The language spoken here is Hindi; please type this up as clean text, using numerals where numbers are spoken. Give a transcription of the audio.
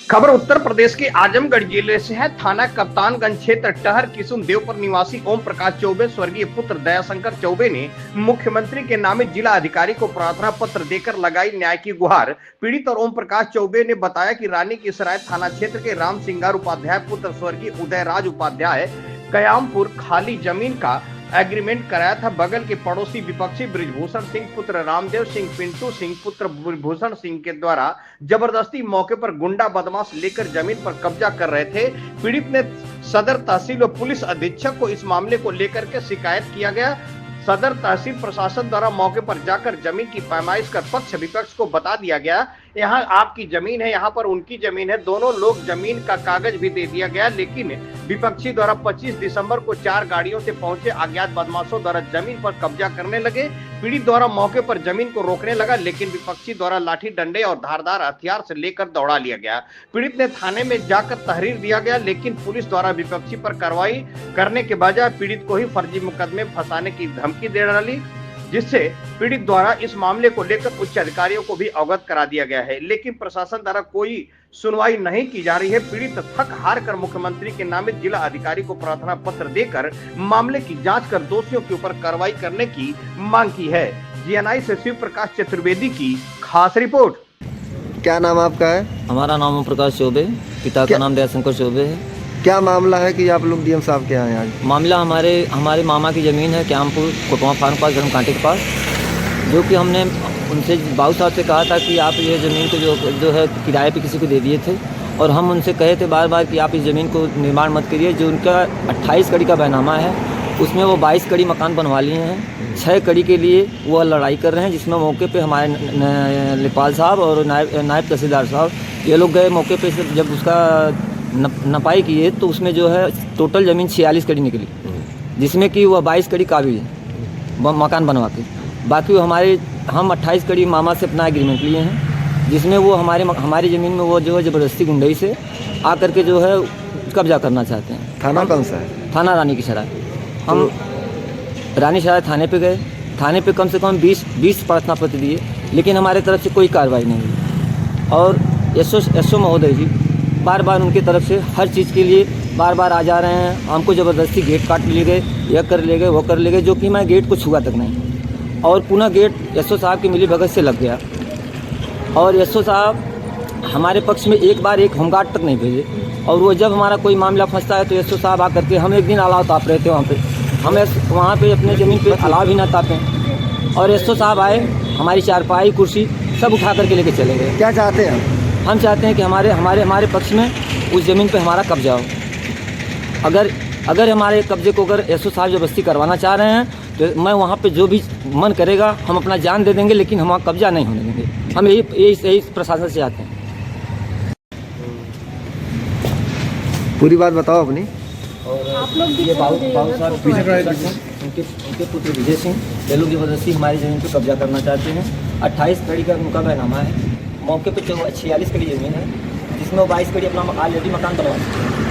खबर उत्तर प्रदेश के आजमगढ़ जिले से है। थाना कप्तानगंज क्षेत्र टहर किशुनदेव पर निवासी ओम प्रकाश चौबे स्वर्गीय पुत्र दयाशंकर चौबे ने मुख्यमंत्री के नामे जिला अधिकारी को प्रार्थना पत्र देकर लगाई न्याय की गुहार। पीड़ित और ओम प्रकाश चौबे ने बताया कि रानी की सराय थाना क्षेत्र के राम सिंगार उपाध्याय पुत्र स्वर्गीय उदयराज उपाध्याय कयामपुर खाली जमीन का एग्रीमेंट कराया था। बगल के पड़ोसी विपक्षी ब्रिजभूषण सिंह पुत्र रामदेव सिंह पिंटू सिंह पुत्र ब्रिजभूषण सिंह के द्वारा जबरदस्ती मौके पर गुंडा बदमाश लेकर जमीन पर कब्जा कर रहे थे। पीड़ित ने सदर तहसील व पुलिस अधीक्षक को इस मामले को लेकर के शिकायत किया गया। सदर तहसील प्रशासन द्वारा मौके पर जाकर जमीन की पैमाइश कर पक्ष विपक्ष को बता दिया गया, यहाँ आपकी जमीन है, यहाँ पर उनकी जमीन है। दोनों लोग जमीन का कागज भी दे दिया गया, लेकिन विपक्षी द्वारा 25 दिसंबर को 4 गाड़ियों से पहुंचे अज्ञात बदमाशों द्वारा जमीन पर कब्जा करने लगे। पीड़ित द्वारा मौके पर जमीन को रोकने लगा, लेकिन विपक्षी द्वारा लाठी डंडे और धारदार हथियार से लेकर दौड़ा लिया गया। पीड़ित ने थाने में जाकर तहरीर दिया गया, लेकिन पुलिस द्वारा विपक्षी पर कार्रवाई करने के बजाय पीड़ित को ही फर्जी मुकदमे फंसाने की धमकी दे डाली, जिससे पीड़ित द्वारा इस मामले को लेकर उच्च अधिकारियों को भी अवगत करा दिया गया है, लेकिन प्रशासन द्वारा कोई सुनवाई नहीं की जा रही है। पीड़ित थक हार कर मुख्यमंत्री के नामे जिला अधिकारी को प्रार्थना पत्र देकर मामले की जांच कर दोषियों के ऊपर कार्रवाई करने की मांग की है। जीएनआई से शिव प्रकाश चतुर्वेदी की खास रिपोर्ट। क्या नाम आपका है? हमारा नाम ओम प्रकाश चौबे, पिता का नाम दयाशंकर चौबे है। क्या मामला है कि आप लोग डीएम साहब के यहाँ आए आज? मामला हमारे मामा की ज़मीन है क्यामपुर कोटवा फार्म पास धर्म कांटे के पास, जो कि हमने उनसे बाबू साहब से कहा था कि आप ये ज़मीन को जो है किराए पे किसी को दे दिए थे, और हम उनसे कहे थे बार बार कि आप इस ज़मीन को निर्माण मत करिए। जो उनका 28 कड़ी का बैनामा है, उसमें वो 22 कड़ी मकान बनवा लिए हैं। 6 कड़ी के लिए वो लड़ाई कर रहे हैं, जिसमें मौके पे हमारे लेपाल साहब और नायब तहसीलदार साहब ये लोग गए मौके पे। जब उसका नपाई किए तो उसमें जो है टोटल ज़मीन 46 कड़ी निकली, जिसमें कि वह 22 कड़ी काबिल है मकान बनवा के। बाकी वो हम 28 कड़ी मामा से अपना एग्रीमेंट लिए हैं, जिसमें वो हमारी ज़मीन में वो जो है ज़बरदस्ती गुंडई से आकर के जो है कब्जा करना चाहते हैं। थाना कौन सा है? थाना रानी की सराय। हम रानी सराय थाने पे गए, थाने पे कम से कम 20 प्रार्थना पत्र दिए, लेकिन हमारे तरफ से कोई कार्रवाई नहीं हुई। और एसओ महोदय जी बार बार उनकी तरफ से हर चीज़ के लिए बार आ जा रहे हैं। हमको ज़बरदस्ती गेट काट ले गए, यह कर ले गए, वो कर ले गए, जो कि मैं गेट को छुआ तक नहीं। और पुनः गेट एसओ साहब की मिली भगत से लग गया, और एसओ साहब हमारे पक्ष में एक होमगार्ड तक नहीं भेजे। और वो जब हमारा कोई मामला फंसता है तो एसओ साहब आकर के, हम एक दिन अलाव ताप रहे थे वहाँ पे, हम वहाँ पे अपने ज़मीन पे अलाव भी ना तापें, और एसओ साहब आए, हमारी चारपाई कुर्सी सब उठा करके लेके चले गए। क्या चाहते हैं हम चाहते हैं कि हमारे पक्ष में उस ज़मीन पे हमारा कब्जा हो। अगर हमारे कब्जे को अगर एसओ साहब जबरदस्ती करवाना चाह रहे हैं तो मैं वहाँ पे जो भी मन करेगा हम अपना जान दे देंगे, लेकिन हम वहाँ कब्जा नहीं होने देंगे। हम यही प्रशासन से चाहते हैं। पूरी बात बताओ अपनी। और ये बाबू साहब उनके पुत्र विजय सिंह, ये लोग जबरदस्ती हमारी ज़मीन पे कब्जा करना चाहते हैं। 28 कड़ी का उनका बैनामा है, मौके पे 46 कड़ी ज़मीन है, जिसमें वो 22 कड़ी अपना ऑलरेडी मकान बनवा सकते हैं।